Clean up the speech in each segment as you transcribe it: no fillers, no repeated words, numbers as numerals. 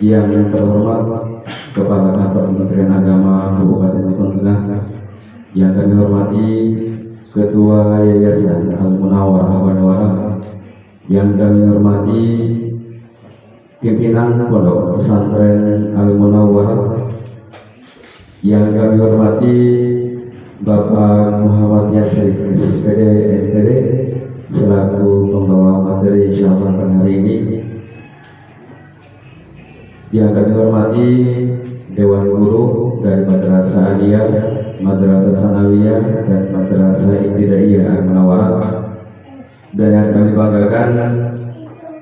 Yang terhormat Kepala Kantor Kementerian Agama Kabupaten Buton Tengah, yang kami hormati Ketua Yayasan Al-Munawwarah Wanewara, yang kami hormati pimpinan Pondok Pesantren Al-Munawwarah, yang kami hormati Bapak Muhammad Yasir SPD NTD selaku pembawa materi insyaallah pada hari ini, yang kami hormati Dewan Guru dari Madrasah Aliyah, Madrasah Sanawiyah, dan Madrasah Ibtidaiyah Al-Munawwarah, dan yang kami banggakan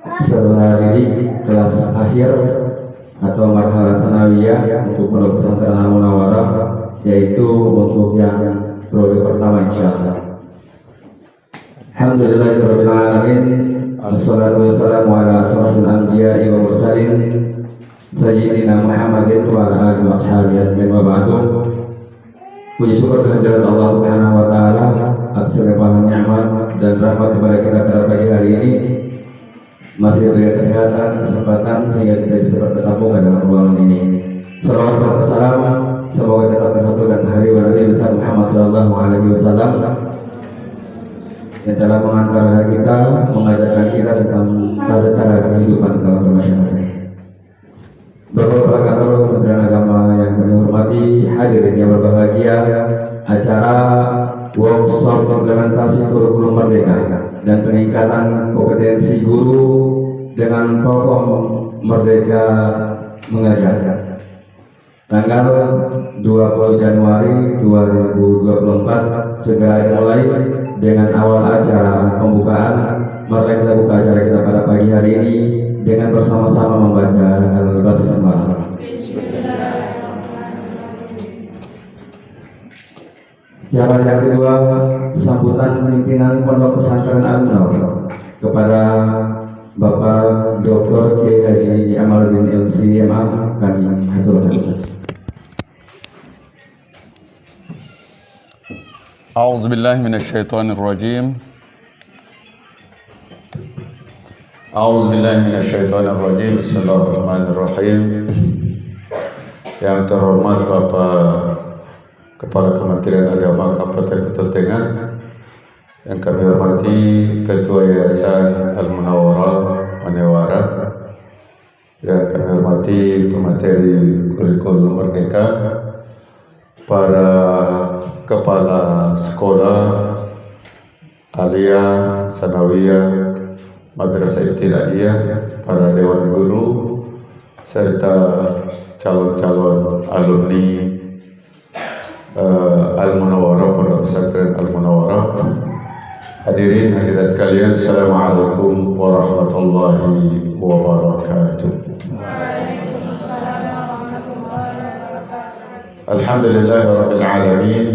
peserta didik kelas akhir atau marhalah Sanawiyah untuk Pondok Pesantren Al-Munawwarah, yaitu untuk yang periode pertama insyaallah. Alhamdulillahirabbil alamin. Wassalatu wassalamu ala asrofil anbiya'i wa mursalin Sayyidina Muhammadin wa ala alihi wa sahbihi ajmain wa ba'du. Puji syukur kehadirat Allah Subhanahu wa taala atas limpahan nikmat dan rahmat kepada kita pada pagi hari ini. Masih diberi kesehatan, kesempatan sehingga kita bisa bertemu dalam ruangan ini. Salawat serta salam semoga tetap terhaturkan hari Nabi besar Muhammad sallallahu alaihi wasallam yang telah mengantar kita, mengajarkan kita tentang tata cara kehidupan dalam bermasyarakat. Bapak Kepala Kantor Kementerian Agama yang kami hormati, hadirin yang berbahagia, acara workshop implementasi kurikulum merdeka dan peningkatan kompetensi guru dengan platform Merdeka Mengajar, tanggal 20 Januari 2024 segera dimulai dengan awal acara pembukaan. Mari kita buka acara kita pada pagi hari ini dengan bersama-sama membaca Al-Basmalah. Acara yang kedua, sambutan pimpinan Pondok Pesantren Al-Munawwarah kepada Bapak Dr. Kiai Haji Amaluddin LC.MA, kami haturkan. A'udzubillahi minasyaitonirrajim. A'udzubillahiminasyaitonirrajim. Bismillahirrahmanirrahim. Yang terhormat Bapak Kepala Kementerian Agama Kabupaten Buton Tengah, yang kami hormati Ketua Yayasan Al-Munawwarah Wanewara, yang kami hormati pemateri kurikulum merdeka, para kepala sekolah Aliyah, Sanawiyah, Madrasah Ibtidaiyah, para dewan guru, serta calon-calon alumni Al-Munawwarah, Pondok Pesantren Al-Munawwarah. Hadirin hadirat sekalian, Assalamualaikum warahmatullahi wabarakatuh. Alhamdulillahirabbil alamin.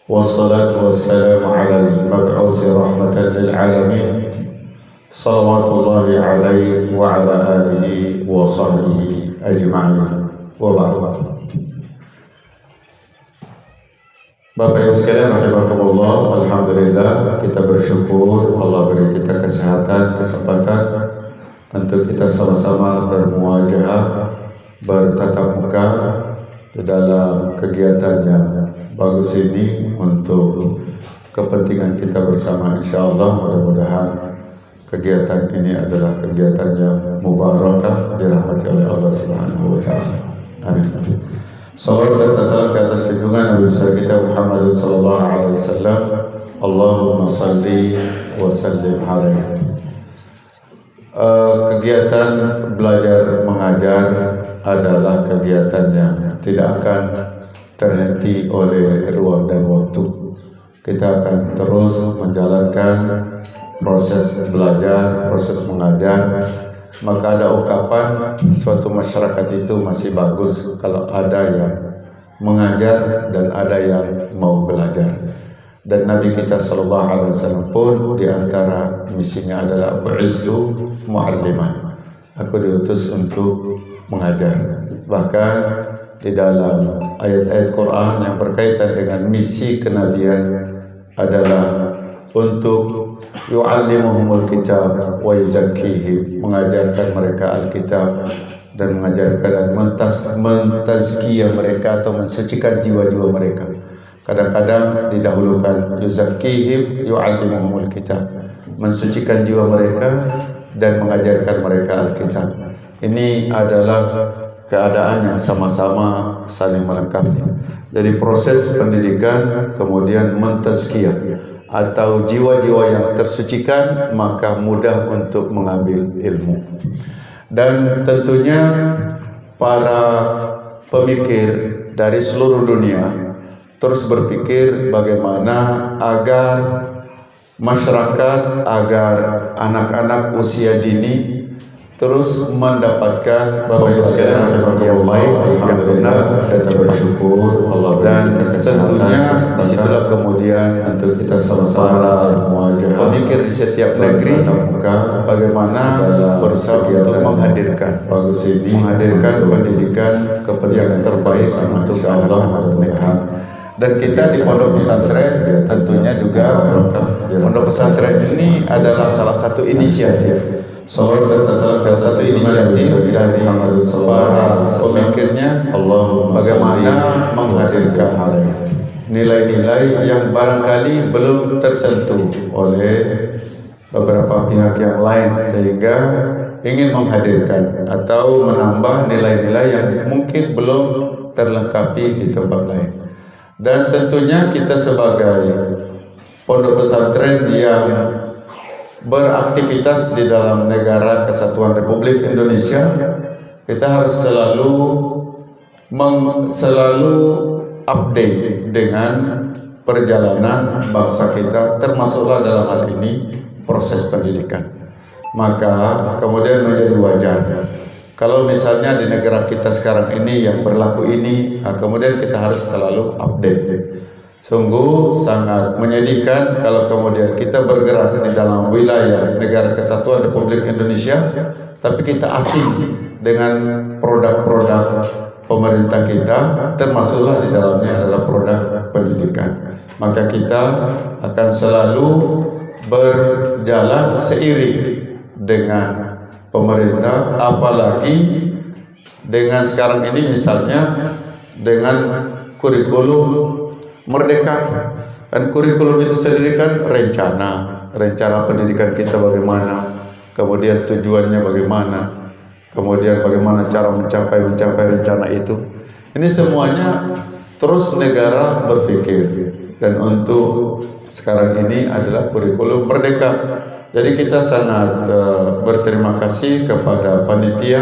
Wassalatu wassalamu ala al-mab'uts rahmatan lil alamin. Salawatullahi alaihi wa ala alihi wa sahbihi ajma'in. Wa ba'd. Bapak Ibu sekalian rahimakumullah, alhamdulillah kita bersyukur Allah beri kita kesehatan, kesempatan untuk kita sama-sama bermuajahah, bertatap muka di dalam kegiatan yang bagus ini untuk kepentingan kita bersama. Insyaallah mudah-mudahan kegiatan ini adalah kegiatan yang mubarakah, dirahmati oleh Allah Subhanahu wa taala. Amin. Salawat serta salam ke atas junjungan Nabi besar kita Muhammad sallallahu alaihi wasallam. Allahumma salli wa sallim alaihi. Kegiatan belajar mengajar adalah kegiatan yang tidak akan terhenti oleh ruang dan waktu. Kita akan terus menjalankan proses belajar, proses mengajar. Maka ada ungkapan suatu masyarakat itu masih bagus kalau ada yang mengajar dan ada yang mau belajar. Dan Nabi kita sallallahu alaihi wasallam pun di antara misinya adalah bu'itsu mu'alliman. Aku diutus untuk mengajar. Bahkan di dalam ayat-ayat Quran yang berkaitan dengan misi kenabian adalah untuk yu'allimuhumul kitab wa yuzakkihim, mengajarkan mereka Alkitab dan mengajarkan dan mentazkiyah mereka atau mensucikan jiwa-jiwa mereka. Kadang-kadang didahulukan yuzakkihim, yu'allimuhumul kitab, mensucikan jiwa mereka dan mengajarkan mereka Alkitab. Ini adalah keadaan yang sama-sama saling melengkapi. Jadi proses pendidikan kemudian mentazkiyah atau jiwa-jiwa yang tersucikan, maka mudah untuk mengambil ilmu. Dan tentunya para pemikir dari seluruh dunia terus berpikir bagaimana agar masyarakat, agar anak-anak usia dini terus mendapatkan Bapak Ibu sekalian yang baik. Alhamdulillah, dan bersyukur Allah, dan tentunya disitulah kemudian untuk kita sama-sama pemikir di setiap negeri bagaimana berusaha untuk menghadirkan pendidikan yang terbaik untuk anak-anak mereka. Dan kita di pondok pesantren tentunya juga pondok pesantren ini adalah salah satu inisiatif. Salah satu inisiatif dari para pemikirnya bagaimana menghadirkan nilai-nilai yang barangkali belum tersentuh oleh beberapa pihak yang lain, sehingga ingin menghadirkan atau menambah nilai-nilai yang mungkin belum terlengkapi di tempat lain. Dan tentunya kita sebagai pondok pesantren yang beraktivitas di dalam negara Kesatuan Republik Indonesia, kita harus selalu update dengan perjalanan bangsa kita, termasuklah dalam hal ini proses pendidikan. Maka kemudian menjadi wajar kalau misalnya di negara kita sekarang ini yang berlaku ini, kemudian kita harus selalu update. Sungguh sangat menyedihkan kalau kemudian kita bergerak di dalam wilayah negara Kesatuan Republik Indonesia, tapi kita asing dengan produk-produk pemerintah kita, termasuklah di dalamnya adalah produk pendidikan. Maka kita akan selalu berjalan seiring dengan pemerintah, apalagi dengan sekarang ini misalnya dengan kurikulum Merdeka. Dan kurikulum itu sendiri kan rencana pendidikan kita bagaimana, kemudian tujuannya bagaimana, kemudian bagaimana cara mencapai rencana itu. Ini semuanya terus negara berpikir, dan untuk sekarang ini adalah kurikulum Merdeka. Jadi kita sangat berterima kasih kepada panitia,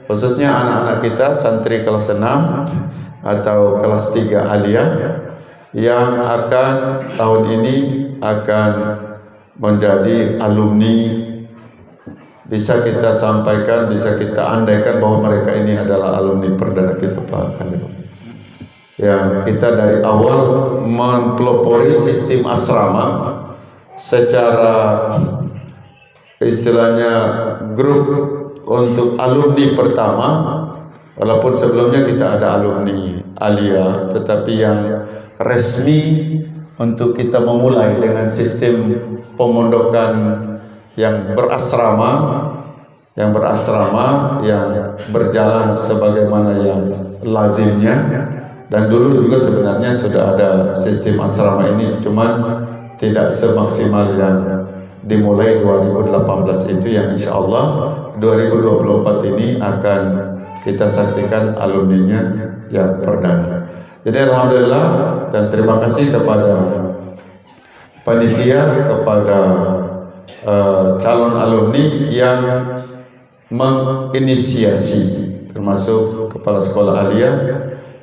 khususnya anak-anak kita santri kelas 6 atau kelas 3 aliyah yang akan tahun ini akan menjadi alumni. Bisa kita sampaikan, bisa kita andaikan bahwa mereka ini adalah alumni perdana kita, Pak Kandidat. Yang kita dari awal mempelopori sistem asrama secara istilahnya grup untuk alumni pertama, walaupun sebelumnya kita ada alumni aliyah, tetapi yang resmi untuk kita memulai dengan sistem pemondokan yang berasrama, yang berjalan sebagaimana yang lazimnya. Dan dulu juga sebenarnya sudah ada sistem asrama ini, cuman tidak semaksimal yang dimulai 2018 itu, yang insya Allah 2024 ini akan kita saksikan alumninya yang perdana. Jadi alhamdulillah, dan terima kasih kepada panitia, kepada calon alumni yang menginisiasi, termasuk kepala sekolah aliyah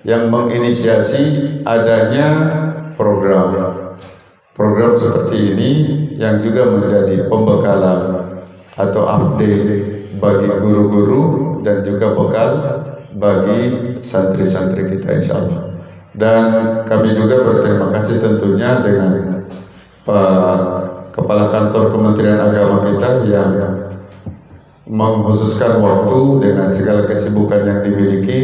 yang menginisiasi adanya program seperti ini, yang juga menjadi pembekalan atau update bagi guru-guru dan juga bekal bagi santri-santri kita insya Allah. Dan kami juga berterima kasih tentunya dengan Pak Kepala Kantor Kementerian Agama kita yang mengkhususkan waktu dengan segala kesibukan yang dimiliki.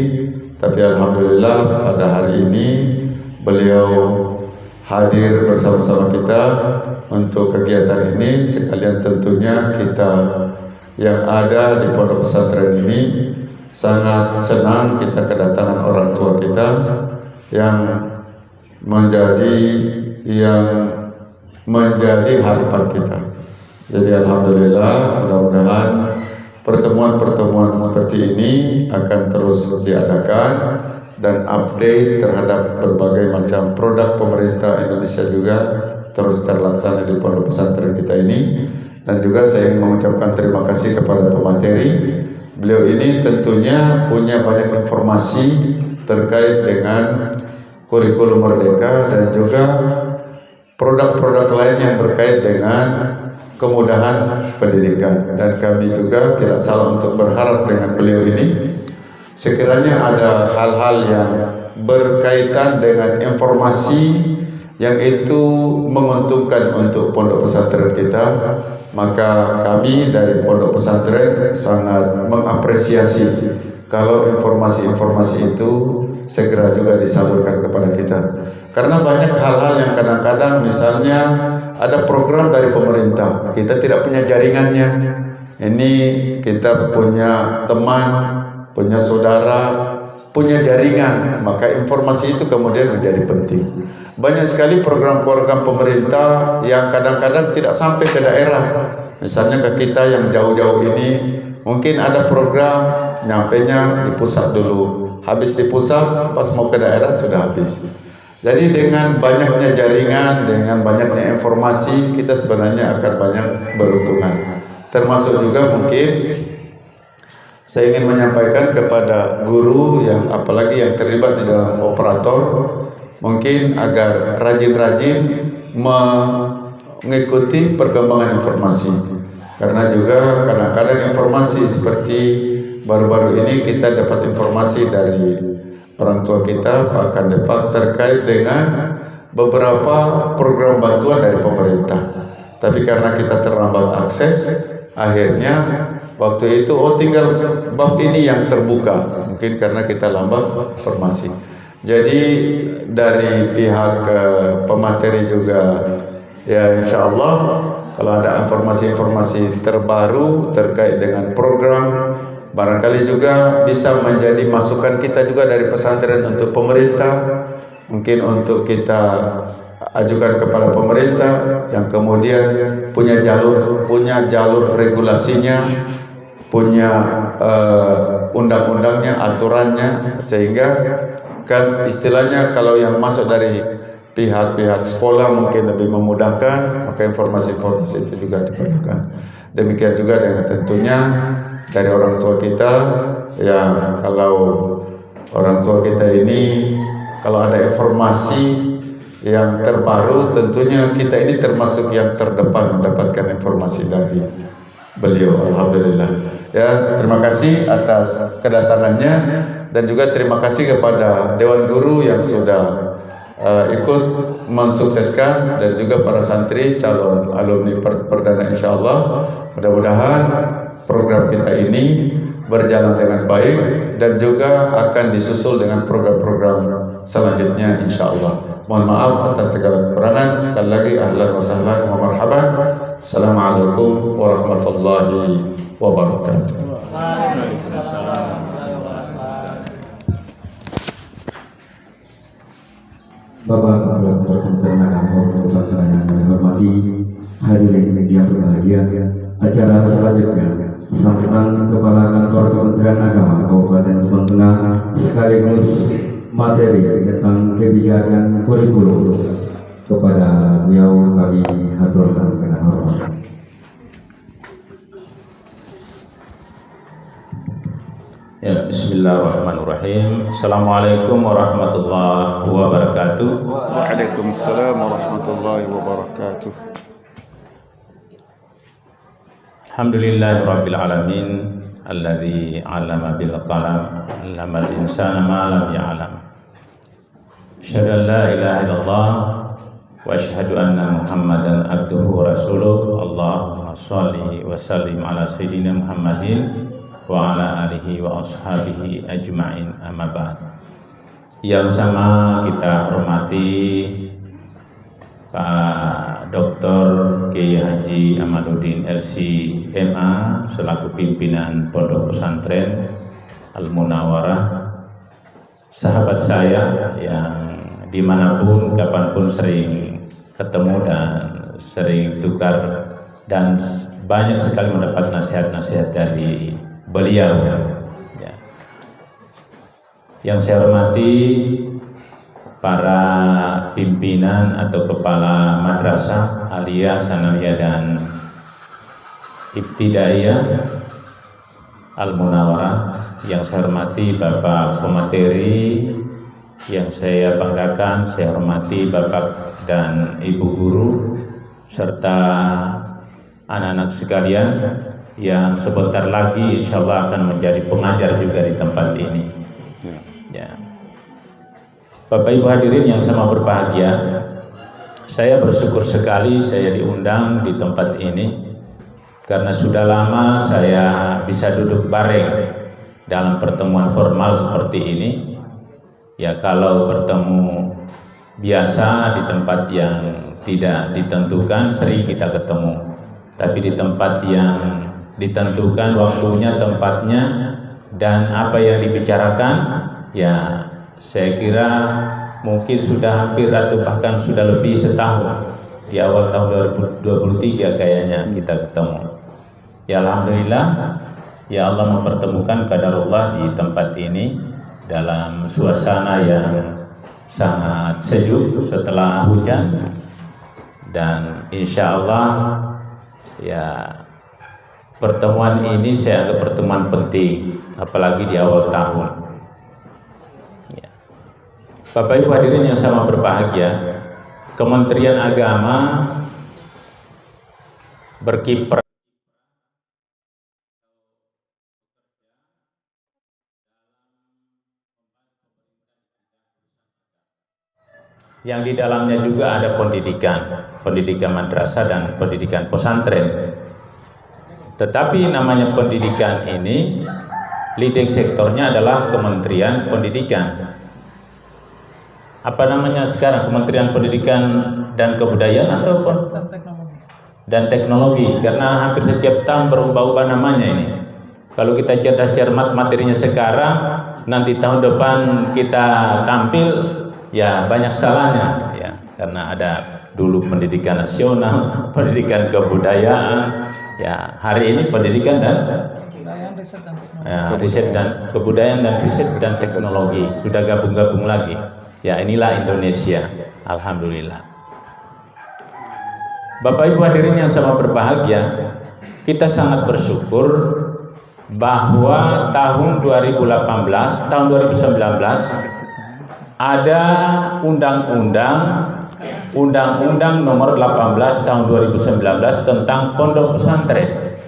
Tapi alhamdulillah pada hari ini beliau hadir bersama-sama kita untuk kegiatan ini. Sekalian tentunya kita yang ada di pondok pesantren ini sangat senang kita kedatangan orang tua kita yang menjadi harapan kita. Jadi alhamdulillah, mudah-mudahan pertemuan-pertemuan seperti ini akan terus diadakan dan update terhadap berbagai macam produk pemerintah Indonesia juga terus terlaksana di pondok pesantren kita ini. Dan juga saya ingin mengucapkan terima kasih kepada pemateri. Beliau ini tentunya punya banyak informasi terkait dengan kurikulum Merdeka dan juga produk-produk lain yang berkait dengan kemudahan pendidikan. Dan kami juga tidak salah untuk berharap dengan beliau ini, sekiranya ada hal-hal yang berkaitan dengan informasi yang itu menguntungkan untuk pondok pesantren kita, maka kami dari pondok pesantren sangat mengapresiasi kalau informasi-informasi itu segera juga disalurkan kepada kita. Karena banyak hal-hal yang kadang-kadang misalnya ada program dari pemerintah, kita tidak punya jaringannya. Ini kita punya teman, punya saudara, punya jaringan, maka informasi itu kemudian menjadi penting. Banyak sekali program-program pemerintah yang kadang-kadang tidak sampai ke daerah. Misalnya ke kita yang jauh-jauh ini, mungkin ada program nyampenya di pusat dulu, habis di pusat pas mau ke daerah sudah habis. Jadi dengan banyaknya jaringan, dengan banyaknya informasi, kita sebenarnya akan banyak beruntungan. Termasuk juga mungkin saya ingin menyampaikan kepada guru yang apalagi yang terlibat di dalam operator, mungkin agar rajin-rajin mengikuti perkembangan informasi. Karena juga kadang-kadang informasi seperti baru-baru ini kita dapat informasi dari orang tua kita, Pak Kandepak, terkait dengan beberapa program bantuan dari pemerintah. Tapi karena kita terlambat akses, akhirnya waktu itu tinggal bab ini yang terbuka, mungkin karena kita lambat informasi. Jadi dari pihak pemateri juga ya insya Allah kalau ada informasi-informasi terbaru terkait dengan program, barangkali juga bisa menjadi masukan kita juga dari pesantren untuk pemerintah, mungkin untuk kita ajukan kepada pemerintah yang kemudian punya jalur regulasinya, punya undang-undangnya, aturannya, sehingga kan istilahnya kalau yang masuk dari pihak-pihak sekolah mungkin lebih memudahkan, maka informasi-informasi itu juga diperlukan. Demikian juga dengan tentunya dari orang tua kita, ya kalau orang tua kita ini kalau ada informasi yang terbaru, tentunya kita ini termasuk yang terdepan mendapatkan informasi dari beliau. Alhamdulillah. Ya, terima kasih atas kedatangannya dan juga terima kasih kepada Dewan Guru yang sudah ikut mensukseskan dan juga para santri calon alumni perdana insyaallah. Mudah-mudahan program kita ini berjalan dengan baik dan juga akan disusul dengan program-program selanjutnya insyaallah. Mohon maaf atas segala kekurangan. Sekali lagi ahlan wa sahlan wa marhaban. Assalamualaikum warahmatullahi wabarakatuh. Bapak Kepala Kementerian Agama yang kami hormati, hadirin yang berbahagia, acara selanjutnya sambutan Kepala Kantor Kementerian Agama Kabupaten Jombang Tengah sekaligus materi tentang kebijakan kurikulum kepada beliau kami haturkan dengan hormat. Ya, bismillahirrahmanirrahim. Assalamualaikum warahmatullahi wabarakatuh. Waalaikumsalam warahmatullahi wabarakatuh. Alhamdulillahirabbil alamin alladzi 'allama bil qalam 'allamal insana ma lam ya'lam. Asyhadu an la ilaha illallah wa asyhadu anna Muhammadan abduhu wa rasuluh. Allahumma shalli wa sallim ala sayyidina Muhammadin wa ala alihi wa ashabihi ajma'in, amma ba'd. Yang sama kita hormati Pak Dr. Kiai Haji Amaluddin LC MA selaku pimpinan Pondok Pesantren Al-Munawwarah, sahabat saya yang dimanapun kapanpun sering ketemu dan sering tukar dan banyak sekali mendapat nasihat-nasihat dari beliau. Ya. Yang saya hormati para pimpinan atau kepala madrasah aliyah, sanawiyah dan ibtidaiyah Al-Munawwarah, yang saya hormati Bapak pemateri, yang saya banggakan, saya hormati Bapak dan Ibu guru serta anak-anak sekalian yang sebentar lagi insya Allah akan menjadi pengajar juga di tempat ini. Ya. Bapak Ibu hadirin yang sama berbahagia, saya bersyukur sekali saya diundang di tempat ini karena sudah lama saya bisa duduk bareng dalam pertemuan formal seperti ini. Ya, kalau bertemu biasa di tempat yang tidak ditentukan sering kita ketemu, tapi di tempat yang ditentukan waktunya, tempatnya, dan apa yang dibicarakan, ya saya kira mungkin sudah hampir atau bahkan sudah lebih setahun, di awal tahun 2023 kayaknya kita ketemu. Ya alhamdulillah, ya Allah mempertemukan qadarullah di tempat ini dalam suasana yang sangat sejuk setelah hujan, dan insya Allah ya pertemuan ini saya anggap pertemuan penting, apalagi di awal tahun. Bapak Ibu hadirin yang sama berbahagia, Kementerian Agama berkiprah yang di dalamnya juga ada pendidikan madrasah dan pendidikan pesantren. Tetapi namanya pendidikan ini, leading sektornya adalah Kementerian Pendidikan. Apa namanya sekarang? Kementerian Pendidikan dan Kebudayaan atau dan Teknologi, karena hampir setiap tahun berubah-ubah namanya ini. Kalau kita cerdas-cermat materinya sekarang, nanti tahun depan kita tampil ya banyak salahnya ya, karena ada dulu pendidikan nasional, pendidikan kebudayaan, ya hari ini pendidikan dan riset dan kebudayaan dan riset dan teknologi sudah gabung-gabung lagi. Ya inilah Indonesia, alhamdulillah. Bapak Ibu hadirin yang sama berbahagia, kita sangat bersyukur bahwa tahun 2018, tahun 2019 ada Undang-Undang nomor 18 tahun 2019 tentang pondok pesantren.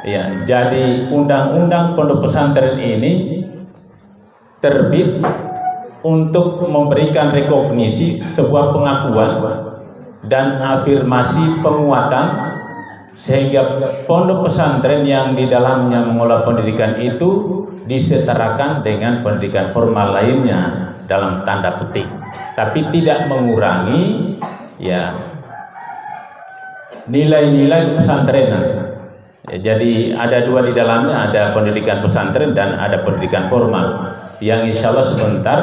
Ya, jadi Undang-Undang pondok pesantren ini terbit untuk memberikan rekognisi, sebuah pengakuan dan afirmasi penguatan, sehingga pondok pesantren yang di dalamnya mengelola pendidikan itu disetarakan dengan pendidikan formal lainnya dalam tanda petik, tapi tidak mengurangi ya nilai-nilai pesantrenan. Ya, jadi ada dua di dalamnya, ada pendidikan pesantren dan ada pendidikan formal, yang insya Allah sebentar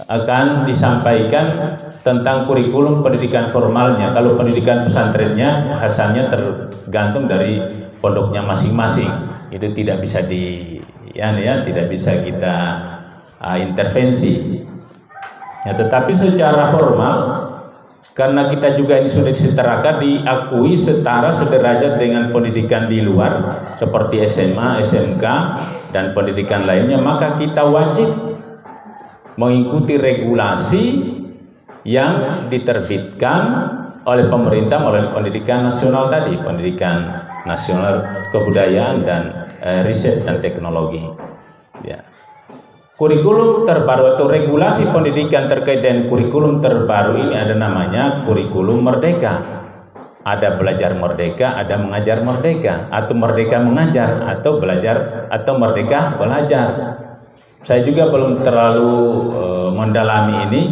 akan disampaikan tentang kurikulum pendidikan formalnya. Kalau pendidikan pesantrennya bahasannya tergantung dari pondoknya masing-masing, itu tidak bisa tidak bisa kita intervensi. Ya, tetapi secara formal, karena kita juga ini sudah disetarakan, diakui setara sederajat dengan pendidikan di luar seperti SMA, SMK dan pendidikan lainnya, maka kita wajib mengikuti regulasi yang diterbitkan oleh pemerintah melalui pendidikan nasional tadi, pendidikan nasional kebudayaan dan riset dan teknologi. Ya. Kurikulum terbaru atau regulasi pendidikan terkait dengan kurikulum terbaru ini ada namanya kurikulum merdeka. Ada belajar merdeka, ada mengajar merdeka, atau merdeka mengajar, atau belajar, atau merdeka belajar. Saya juga belum terlalu mendalami ini,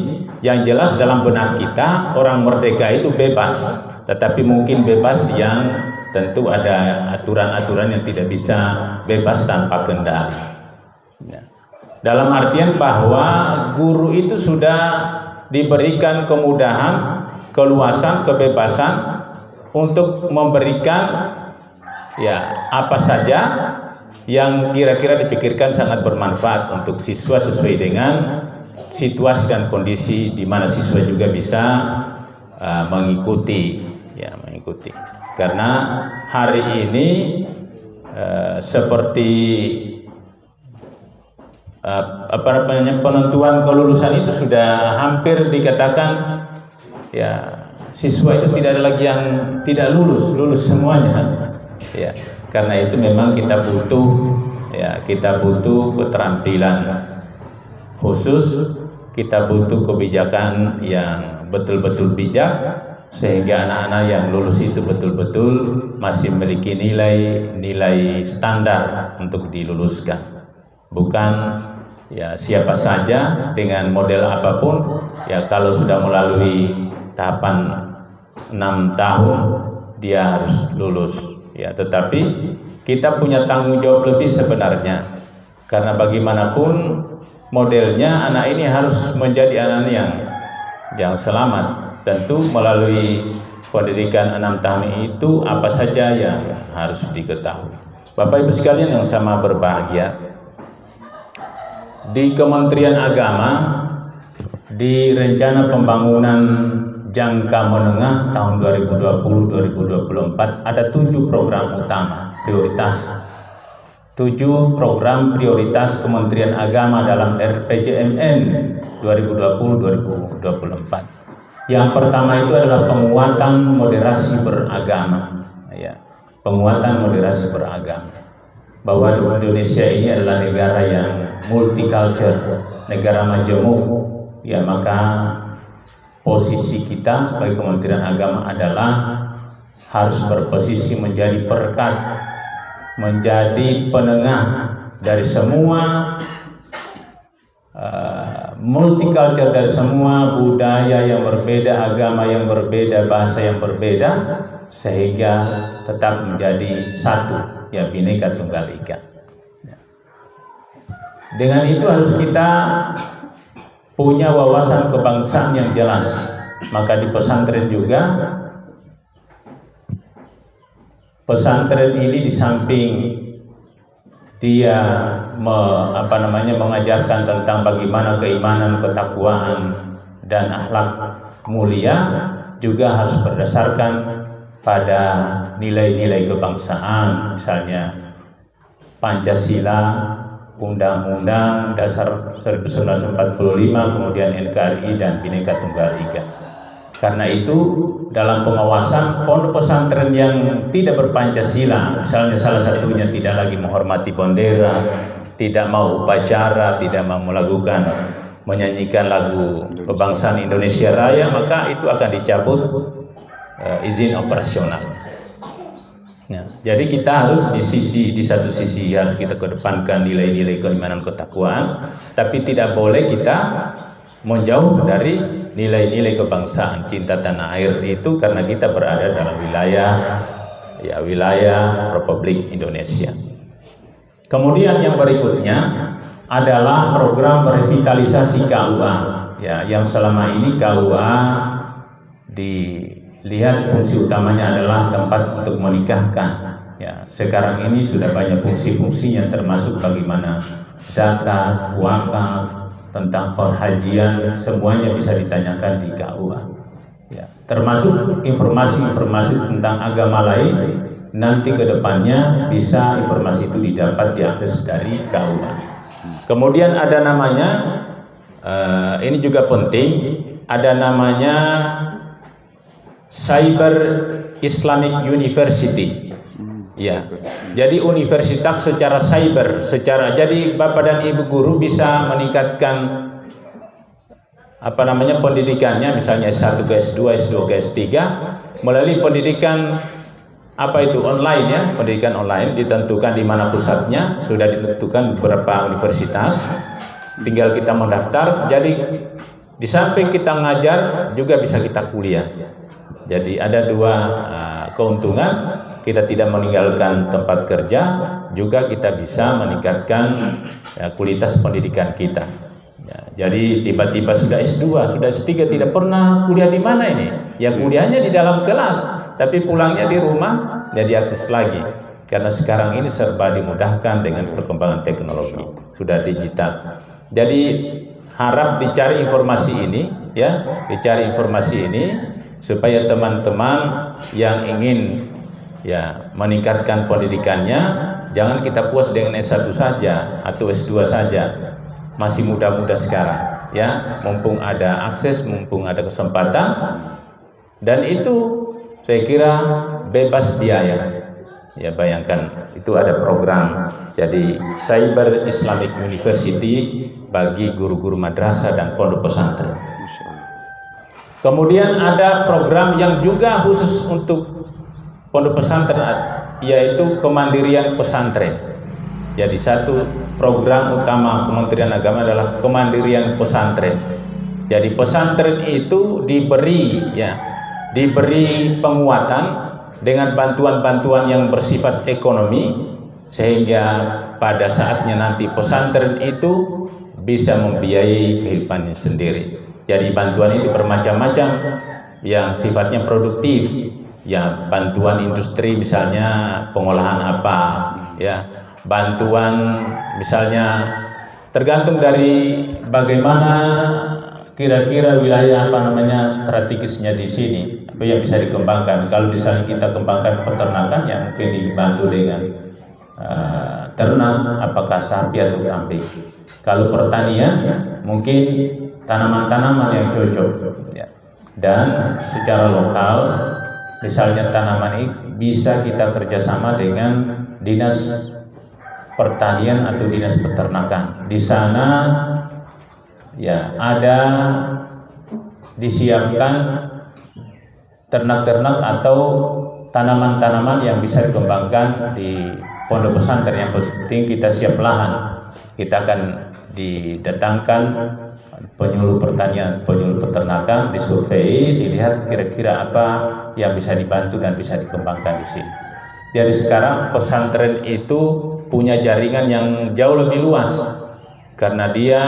Yang jelas dalam benak kita orang merdeka itu bebas, tetapi mungkin bebas yang tentu ada aturan-aturan yang tidak bisa bebas tanpa kendali. Ya. Dalam artian bahwa guru itu sudah diberikan kemudahan, keluasan, kebebasan untuk memberikan ya apa saja yang kira-kira dipikirkan sangat bermanfaat untuk siswa sesuai dengan situasi dan kondisi di mana siswa juga bisa mengikuti. Karena hari ini seperti penentuan kelulusan itu sudah hampir dikatakan ya siswa itu tidak ada lagi yang tidak lulus semuanya. Ya, karena itu memang kita butuh keterampilan khusus, kita butuh kebijakan yang betul-betul bijak sehingga anak-anak yang lulus itu betul-betul masih memiliki nilai standar untuk diluluskan. Bukan ya siapa saja dengan model apapun ya kalau sudah melalui tahapan 6 tahun dia harus lulus ya, tetapi kita punya tanggung jawab lebih sebenarnya karena bagaimanapun modelnya anak ini harus menjadi anak yang selamat. Tentu melalui pendidikan 6 tahun itu apa saja yang harus diketahui. Bapak Ibu sekalian yang sama berbahagia, di Kementerian Agama di rencana pembangunan jangka menengah tahun 2020-2024 ada 7 program utama prioritas. 7 program prioritas Kementerian Agama dalam RPJMN 2020-2024. Yang pertama itu adalah penguatan moderasi beragama, ya, penguatan moderasi beragama. Bahwa Indonesia ini adalah negara yang multicultural, negara majemuk, ya maka posisi kita sebagai Kementerian Agama adalah harus berposisi menjadi perekat, menjadi penengah dari semua multicultural, dari semua budaya yang berbeda, agama yang berbeda, bahasa yang berbeda, sehingga tetap menjadi satu, ya Bhinneka Tunggal Ika. Dengan itu harus kita punya wawasan kebangsaan yang jelas. Maka di pesantren juga, pesantren ini di samping dia mengajarkan tentang bagaimana keimanan, ketakwaan dan akhlak mulia, juga harus berdasarkan pada nilai-nilai kebangsaan, misalnya Pancasila, Undang-Undang Dasar 1945, kemudian NKRI dan Bhinneka Tunggal Ika. Karena itu dalam pengawasan pondok pesantren yang tidak berpancasila, misalnya salah satunya tidak lagi menghormati bendera, tidak mau upacara, tidak mau melakukan menyanyikan lagu kebangsaan Indonesia Raya, maka itu akan dicabut izin operasional. Ya, jadi kita harus di satu sisi harus kita kedepankan nilai-nilai keimanan ketakwaan, tapi tidak boleh kita menjauh dari nilai-nilai kebangsaan, cinta tanah air itu, karena kita berada dalam wilayah Republik Indonesia. Kemudian yang berikutnya adalah program revitalisasi KUA, ya, yang selama ini KUA dilihat fungsi utamanya adalah tempat untuk menikahkan. Ya, sekarang ini sudah banyak fungsi-fungsinya, termasuk bagaimana zakat, wakaf, tentang perhajian, semuanya bisa ditanyakan di KUA. Ya, termasuk informasi-informasi tentang agama lain, nanti ke depannya bisa informasi itu didapat diakses dari KUA. Kemudian ada namanya, ini juga penting, ada namanya Cyber Islamic University. Ya, jadi universitas secara cyber, jadi Bapak dan Ibu guru bisa meningkatkan pendidikannya, misalnya S1 ke S2, S2 ke S3 melalui pendidikan online, ya, pendidikan online, ditentukan di mana pusatnya, sudah ditentukan beberapa universitas, tinggal kita mendaftar. Jadi Di samping kita ngajar juga bisa kita kuliah. Jadi ada dua keuntungan, kita tidak meninggalkan tempat kerja, juga kita bisa meningkatkan kualitas pendidikan kita. Ya, jadi tiba-tiba sudah S2, sudah S3 tidak pernah kuliah di mana ini? Ya kuliahnya di dalam kelas, tapi pulangnya di rumah jadi akses lagi. Karena sekarang ini serba dimudahkan dengan perkembangan teknologi, sudah digital. Jadi harap dicari informasi ini, ya, dicari informasi ini supaya teman-teman yang ingin ya meningkatkan pendidikannya, jangan kita puas dengan S1 saja atau S2 saja. Masih muda-muda sekarang, ya, mumpung ada akses, mumpung ada kesempatan, dan itu saya kira bebas biaya. Ya, bayangkan itu ada program jadi Cyber Islamic University bagi guru-guru madrasah dan pondok pesantren. Kemudian ada program yang juga khusus untuk pondok pesantren, yaitu kemandirian pesantren. Jadi satu program utama Kementerian Agama adalah kemandirian pesantren. Jadi pesantren itu diberi penguatan dengan bantuan-bantuan yang bersifat ekonomi, sehingga pada saatnya nanti pesantren itu bisa membiayai kehidupannya sendiri. Jadi bantuan itu bermacam-macam, yang sifatnya produktif, ya, bantuan industri misalnya pengolahan apa, ya, bantuan misalnya tergantung dari bagaimana kira-kira wilayah strategisnya di sini, apa yang bisa dikembangkan. Kalau misalnya kita kembangkan peternakan, ya mungkin dibantu dengan ternak, apakah sapi atau kambing. Kalau pertanian, mungkin tanaman-tanaman yang cocok, ya. Dan secara lokal, misalnya tanaman ini bisa kita kerjasama dengan dinas pertanian atau dinas peternakan. Di sana ya ada disiapkan ternak-ternak atau tanaman-tanaman yang bisa dikembangkan di pondok pesantren. Yang penting kita siap lahan. Kita akan didatangkan penyuluh pertanian, penyuluh peternakan, disurvei, dilihat kira-kira apa yang bisa dibantu dan bisa dikembangkan di sini. Jadi sekarang pesantren itu punya jaringan yang jauh lebih luas, karena dia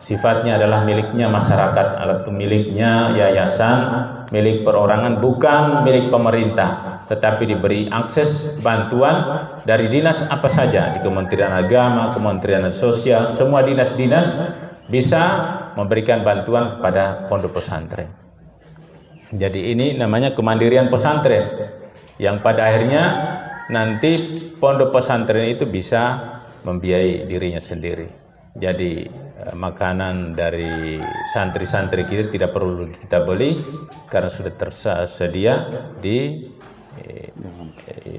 sifatnya adalah miliknya masyarakat, atau miliknya yayasan, milik perorangan, bukan milik pemerintah, tetapi diberi akses bantuan dari dinas apa saja, di Kementerian Agama, Kementerian Sosial, semua dinas-dinas bisa memberikan bantuan kepada pondok pesantren. Jadi ini namanya kemandirian pesantren, yang pada akhirnya nanti pondok pesantren itu bisa membiayai dirinya sendiri. Jadi makanan dari santri-santri kita tidak perlu kita beli, karena sudah tersedia di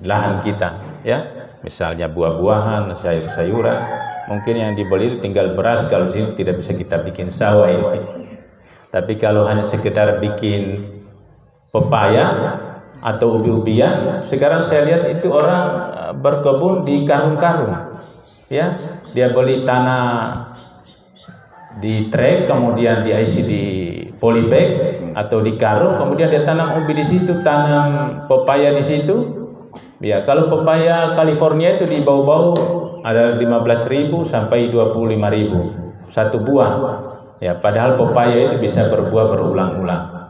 lahan kita, ya. Misalnya buah-buahan, sayur-sayuran, mungkin yang dibeli tinggal beras. Kalau di sini tidak bisa kita bikin sawah ini. Tapi kalau hanya sekedar bikin pepaya atau ubi-ubian, sekarang saya lihat itu orang berkebun di karung-karung, ya. Dia beli tanah di trek, kemudian diisi di polybag atau di karung, kemudian dia tanam ubi di situ, tanam pepaya di situ. Ya, kalau pepaya California itu di bau-bau ada 15.000 sampai 25.000 satu buah. Ya, padahal pepaya itu bisa berbuah berulang-ulang.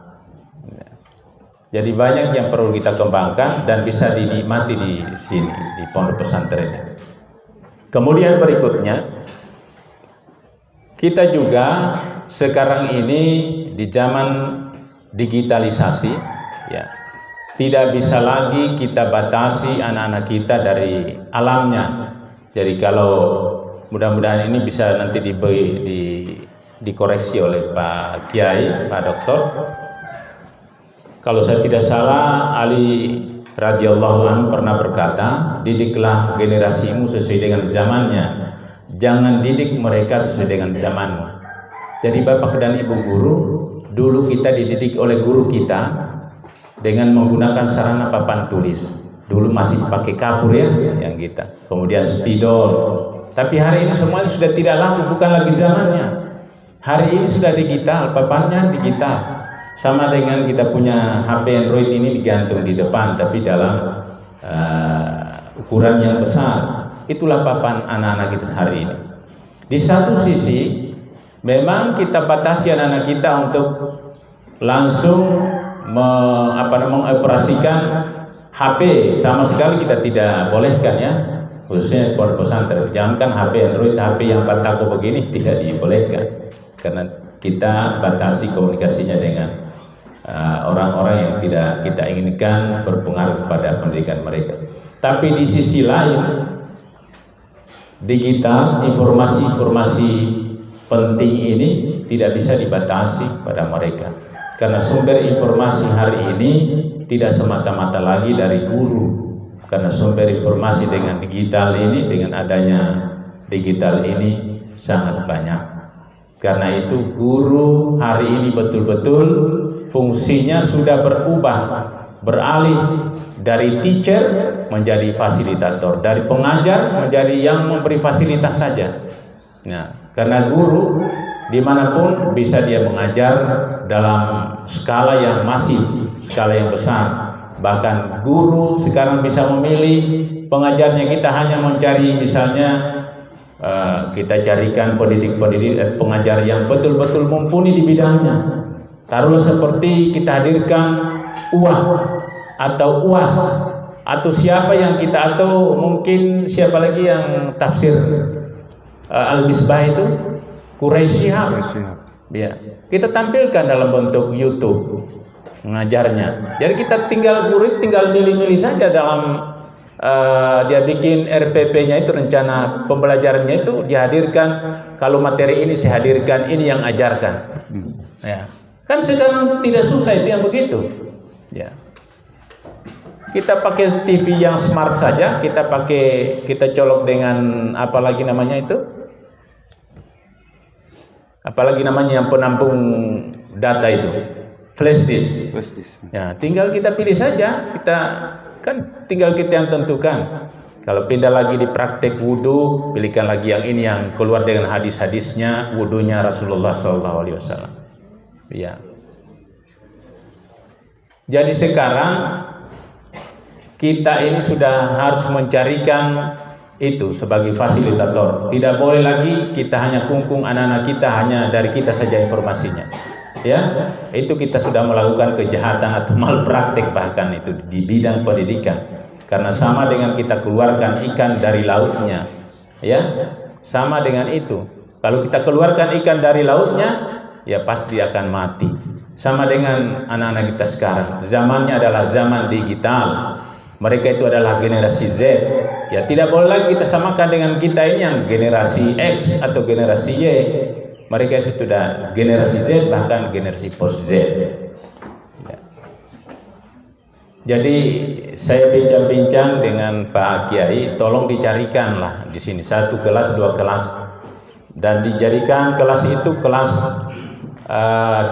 Jadi banyak yang perlu kita kembangkan dan bisa dinikmati di sini, di pondok pesantren. Kemudian berikutnya, kita juga sekarang ini di zaman digitalisasi, ya, tidak bisa lagi kita batasi anak-anak kita dari alamnya. Jadi kalau mudah-mudahan ini bisa nanti dikoreksi oleh Pak Kiai, Pak Doktor. Kalau saya tidak salah, Ali radhiyallahu anhu pernah berkata, didiklah generasimu sesuai dengan zamannya, jangan didik mereka sesuai dengan zamanmu. Jadi Bapak dan Ibu guru, dulu kita dididik oleh guru kita dengan menggunakan sarana papan tulis. Dulu masih pakai kapur, ya, yang kita. Kemudian spidol. Tapi hari ini semuanya sudah tidak laku, bukan lagi zamannya. Hari ini sudah digital, papannya digital. Sama dengan kita punya HP Android ini digantung di depan, tapi dalam ukuran yang besar. Itulah papan anak-anak kita hari ini. Di satu sisi, memang kita batasi anak-anak kita untuk langsung mengoperasikan HP. Sama sekali kita tidak bolehkan ya, khususnya pondok pesantren. Jangankan HP Android, HP yang patako begini tidak dibolehkan, karena kita batasi komunikasinya dengan orang-orang yang tidak kita inginkan berpengaruh kepada pendidikan mereka. Tapi di sisi lain, digital, informasi-informasi penting ini tidak bisa dibatasi pada mereka, karena sumber informasi hari ini tidak semata-mata lagi dari guru, karena sumber informasi dengan digital ini, dengan adanya digital ini sangat banyak. Karena itu guru hari ini betul-betul fungsinya sudah berubah, beralih dari teacher menjadi fasilitator, dari pengajar menjadi yang memberi fasilitas saja. Nah, karena guru dimanapun bisa dia mengajar dalam skala yang masif, skala yang besar. Bahkan guru sekarang bisa memilih pengajarnya. Kita hanya mencari misalnya kita carikan pendidik pengajar yang betul-betul mumpuni di bidangnya. Taruhlah seperti kita hadirkan UAH atau UAS atau siapa yang kita, atau mungkin siapa lagi yang tafsir Al-Misbah itu, Quraisy Shihab. Ya, kita tampilkan dalam bentuk YouTube mengajarnya. Jadi kita tinggal milih-milih saja dalam dia bikin RPP-nya itu, rencana pembelajarannya itu dihadirkan. Kalau materi ini saya hadirkan, ini yang ajarkan. Ya, kan sekarang tidak susah itu yang begitu. Ya, kita pakai TV yang smart saja, kita colok dengan apalagi namanya itu, apalagi namanya yang penampung data itu, flash disk. Ya, tinggal kita pilih saja, tinggal kita yang tentukan. Kalau pindah lagi di praktek wudhu, pilihkan lagi yang ini, yang keluar dengan hadis-hadisnya, wudhunya Rasulullah SAW. Ya. Jadi sekarang kita ini sudah harus mencarikan itu sebagai fasilitator. Tidak boleh lagi kita hanya kungkung anak-anak kita hanya dari kita saja informasinya. Ya, itu kita sudah melakukan kejahatan atau malpraktek bahkan itu di bidang pendidikan. Karena sama dengan kita keluarkan ikan dari lautnya. Ya, sama dengan itu. Kalau kita keluarkan ikan dari lautnya, ya pasti akan mati. Sama dengan anak-anak kita sekarang. Zamannya adalah zaman digital. Mereka itu adalah generasi Z. Ya, tidak boleh lagi kita samakan dengan kita ini yang generasi X atau generasi Y. Mereka sudah generasi Z, bahkan generasi post Z. Ya. Jadi saya bincang-bincang dengan Pak Kiai, tolong dicarikanlah di sini 1 kelas, 2 kelas, dan dijadikan kelas itu kelas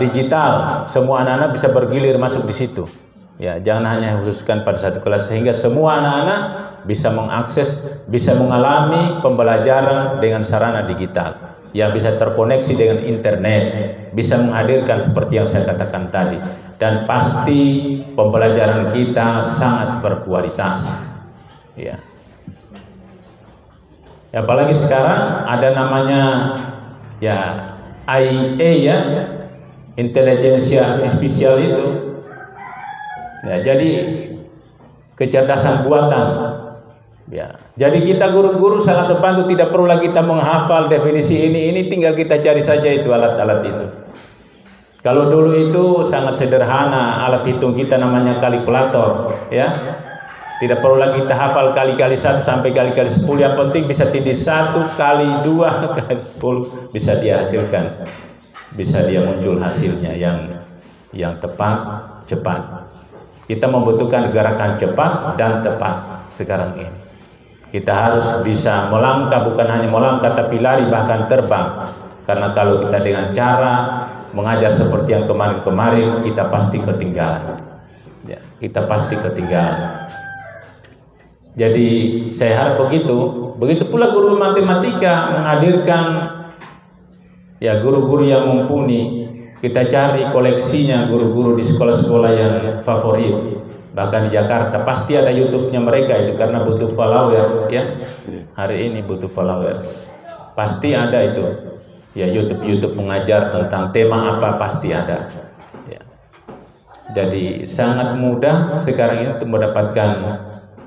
digital. Semua anak-anak bisa bergilir masuk di situ. Ya, jangan hanya khususkan pada 1 kelas, sehingga semua anak-anak bisa mengakses, bisa mengalami pembelajaran dengan sarana digital yang bisa terkoneksi dengan internet, bisa menghadirkan seperti yang saya katakan tadi, dan pasti pembelajaran kita sangat berkualitas. Ya. Apalagi sekarang ada namanya ya IA ya, intelijensia artifisial itu. Ya, jadi kecerdasan buatan. Ya, jadi kita guru-guru sangat terbantu, tidak perlu lagi kita menghafal definisi ini tinggal kita cari saja itu alat-alat itu. Kalau dulu itu sangat sederhana, alat hitung kita namanya kalkulator, ya. Tidak perlu lagi kita hafal kali-kali 1 sampai kali-kali 10, yang penting bisa tindih 1 kali 2 kali 10 bisa dia hasilkan. Bisa dia muncul hasilnya yang tepat, cepat. Kita membutuhkan gerakan cepat dan tepat sekarang ini. Kita harus bisa melangkah, bukan hanya melangkah tapi lari, bahkan terbang. Karena kalau kita dengan cara mengajar seperti yang kemarin-kemarin, kita pasti ketinggalan. Ya, kita pasti ketinggalan. Jadi saya harap begitu. Begitu pula guru matematika menghadirkan Ya, guru-guru yang mumpuni, kita cari koleksinya guru-guru di sekolah-sekolah yang favorit. Bahkan di Jakarta pasti ada YouTube-nya mereka itu, karena butuh follower ya. Hari ini butuh follower. Pasti ada itu. Ya, YouTube mengajar tentang tema apa pasti ada. Ya. Jadi sangat mudah sekarang ini untuk mendapatkan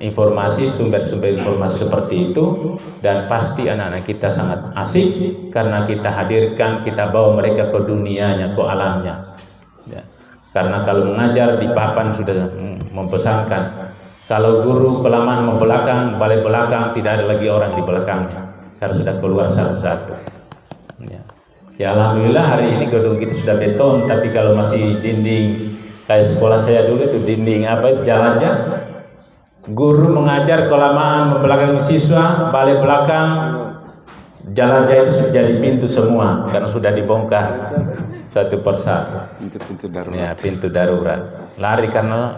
informasi, sumber-sumber informasi seperti itu, dan pasti anak-anak kita sangat asik karena kita hadirkan, kita bawa mereka ke dunianya, ke alamnya. Ya. Karena kalau mengajar di papan sudah mempesankan, kalau guru kelamaan membelakang, balik belakang, tidak ada lagi orang di belakangnya, karena sudah keluar satu-satu. Ya, alhamdulillah hari ini gedung kita sudah beton, tapi kalau masih dinding kayak sekolah saya dulu itu dinding apa jalannya, guru mengajar kelamaan membelakangi siswa, balik belakang, jalannya itu sudah jadi pintu semua karena sudah dibongkar satu persatu. Pintu darurat. Ya, pintu darurat. Lari karena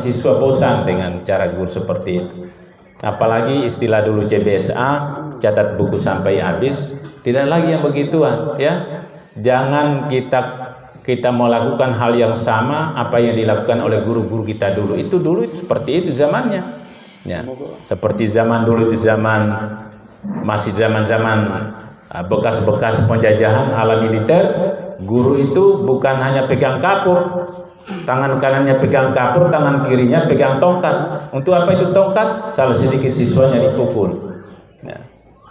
siswa bosan dengan cara guru seperti itu. Apalagi istilah dulu CBSA, catat buku sampai habis. Tidak lagi yang begituan, ya. Jangan kita mau lakukan hal yang sama apa yang dilakukan oleh guru-guru kita dulu. Itu seperti itu zamannya. Ya. Seperti zaman dulu itu masih zaman bekas-bekas penjajahan ala militer, guru itu bukan hanya pegang kapur, tangan kanannya pegang kapur, tangan kirinya pegang tongkat. Untuk apa itu tongkat? Salah sedikit siswanya dipukul. Ya.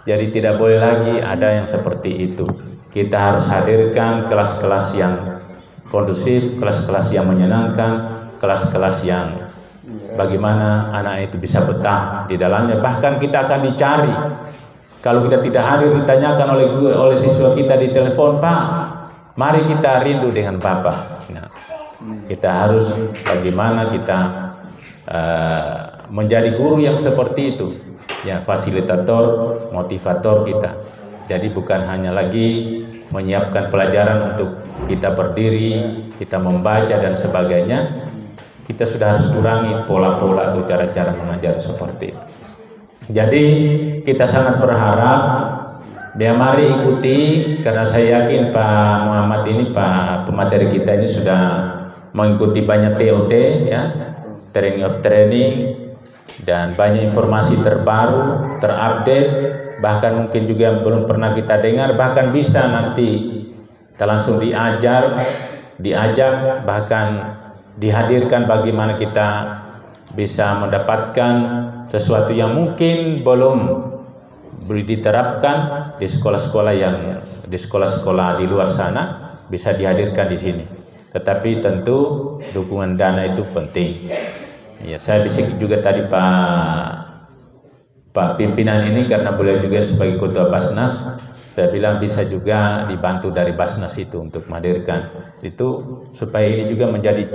Jadi tidak boleh lagi ada yang seperti itu. Kita harus hadirkan kelas-kelas yang kondusif, kelas-kelas yang menyenangkan, kelas-kelas yang bagaimana anak itu bisa betah di dalamnya. Bahkan kita akan dicari. Kalau kita tidak hadir, ditanyakan oleh siswa kita di telepon, Pak, mari kita rindu dengan Bapak. Nah, kita harus bagaimana kita menjadi guru yang seperti itu, ya, fasilitator, motivator kita. Jadi bukan hanya lagi menyiapkan pelajaran untuk kita berdiri, kita membaca dan sebagainya. Kita sudah harus kurangi pola-pola atau cara-cara mengajar seperti itu. Jadi kita sangat berharap dia mari ikuti, karena saya yakin Pak Muhammad ini, Pak pemateri kita ini sudah mengikuti banyak TOT, ya, training of training, dan banyak informasi terbaru, terupdate, bahkan mungkin juga belum pernah kita dengar, bahkan bisa nanti kita langsung diajak, bahkan dihadirkan bagaimana kita bisa mendapatkan sesuatu yang mungkin belum diterapkan di sekolah-sekolah di luar sana, bisa dihadirkan di sini. Tetapi tentu dukungan dana itu penting. Ya, saya bisik juga tadi Pak pimpinan ini, karena beliau juga sebagai ketua Basnas, saya bilang bisa juga dibantu dari Basnas itu untuk menghadirkan itu, supaya ini juga menjadi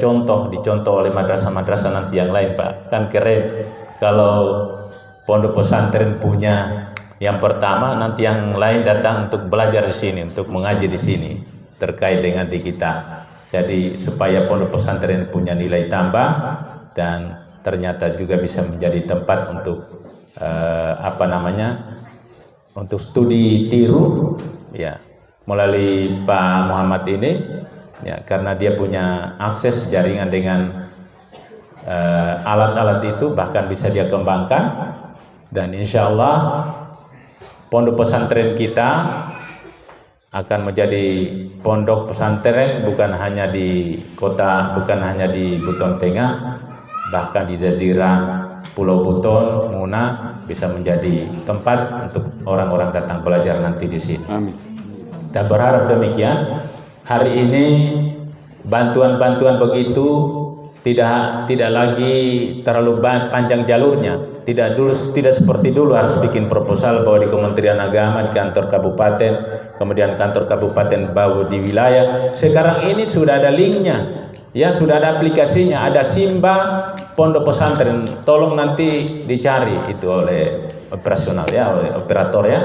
dicontoh oleh madrasah-madrasah nanti yang lain, Pak. Kan keren kalau pondok pesantren punya yang pertama, nanti yang lain datang untuk belajar di sini, untuk mengaji di sini terkait dengan di kita. Jadi supaya pondok pesantren punya nilai tambah, dan ternyata juga bisa menjadi tempat untuk untuk studi tiru, ya, melalui Pak Muhammad ini, ya, karena dia punya akses jaringan dengan alat-alat itu, bahkan bisa dia kembangkan. Dan insya Allah pondok pesantren kita akan menjadi pondok pesantren bukan hanya di kota, bukan hanya di Buton Tengah, bahkan di Jazirah, Pulau Buton, Muna, bisa menjadi tempat untuk orang-orang datang belajar nanti di sini. Amin. Kita berharap demikian. Hari ini bantuan-bantuan begitu tidak lagi terlalu panjang jalurnya. Tidak seperti dulu harus bikin proposal bawa di Kementerian Agama, di kantor kabupaten, kemudian kantor kabupaten bawa di wilayah. Sekarang ini sudah ada linknya, ya, sudah ada aplikasinya, ada Simba Pondok Pesantren. Tolong nanti dicari itu oleh operasional, ya, oleh operator, ya.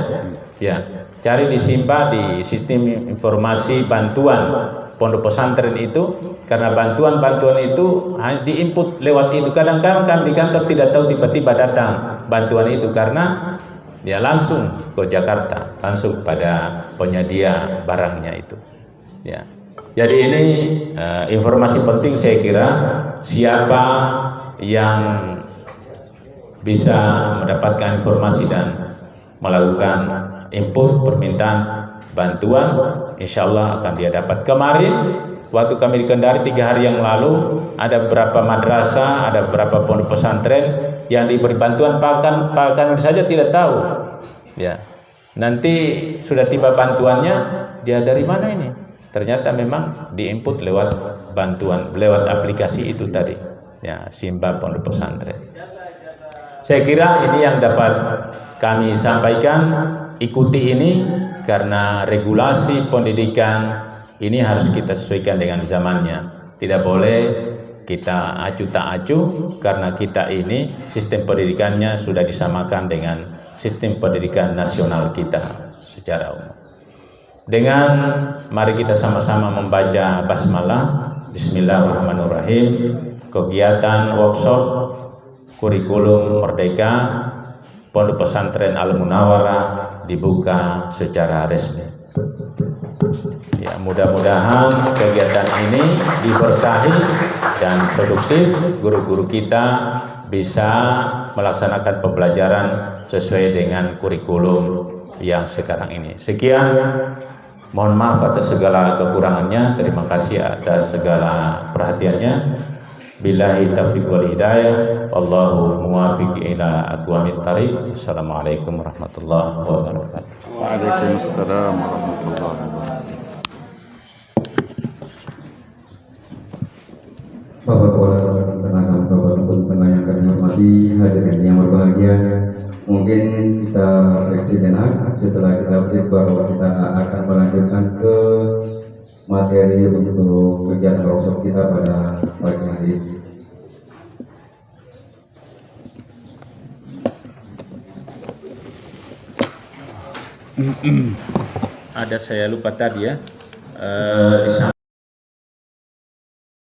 Ya, cari di Simba, di sistem informasi bantuan pondok pesantren itu, karena bantuan-bantuan itu diinput lewat itu. Kadang-kadang kan di kantor tidak tahu, tiba-tiba datang bantuan itu, karena ya langsung ke Jakarta, langsung pada penyedia barangnya itu. Ya. Jadi ini informasi penting saya kira, siapa yang bisa mendapatkan informasi dan melakukan input permintaan bantuan, insya Allah akan dia dapat. Kemarin waktu kami di Kendari 3 hari yang lalu, ada beberapa madrasah, ada beberapa pondok pesantren yang diberi bantuan pakan saja tidak tahu. Ya, nanti sudah tiba bantuannya, dia dari mana ini? Ternyata memang diinput lewat bantuan, lewat aplikasi itu tadi. Ya, Simba Pondok Pesantren. Saya kira ini yang dapat kami sampaikan. Ikuti ini karena regulasi pendidikan ini harus kita sesuaikan dengan zamannya. Tidak boleh kita acu tak acu, karena kita ini sistem pendidikannya sudah disamakan dengan sistem pendidikan nasional kita secara umum. Dengan mari kita sama-sama membaca basmalah. Bismillahirrahmanirrahim. Kegiatan workshop kurikulum Merdeka Pondok Pesantren Al Munawarah dibuka secara resmi. Ya, mudah-mudahan kegiatan ini diberkahi dan produktif. Guru-guru kita bisa melaksanakan pembelajaran sesuai dengan kurikulum yang sekarang ini. Sekian, mohon maaf atas segala kekurangannya. Terima kasih atas segala perhatiannya. Billahi taufiq wal hidayah. Wallahu muwaffiq ila aqwamit thariq. Assalamualaikum warahmatullahi wabarakatuh. Waalaikumsalam warahmatullahi wabarakatuh. Bapak Kepala Tenaga Bapak Tenaga yang kami hormati, hadirin yang berbahagia, mungkin kita break sejenak. Setelah kita break baru kita akan melanjutkan ke materi untuk kegiatan workshop kita pada pagi hari ini. Ada saya lupa tadi ya, di samping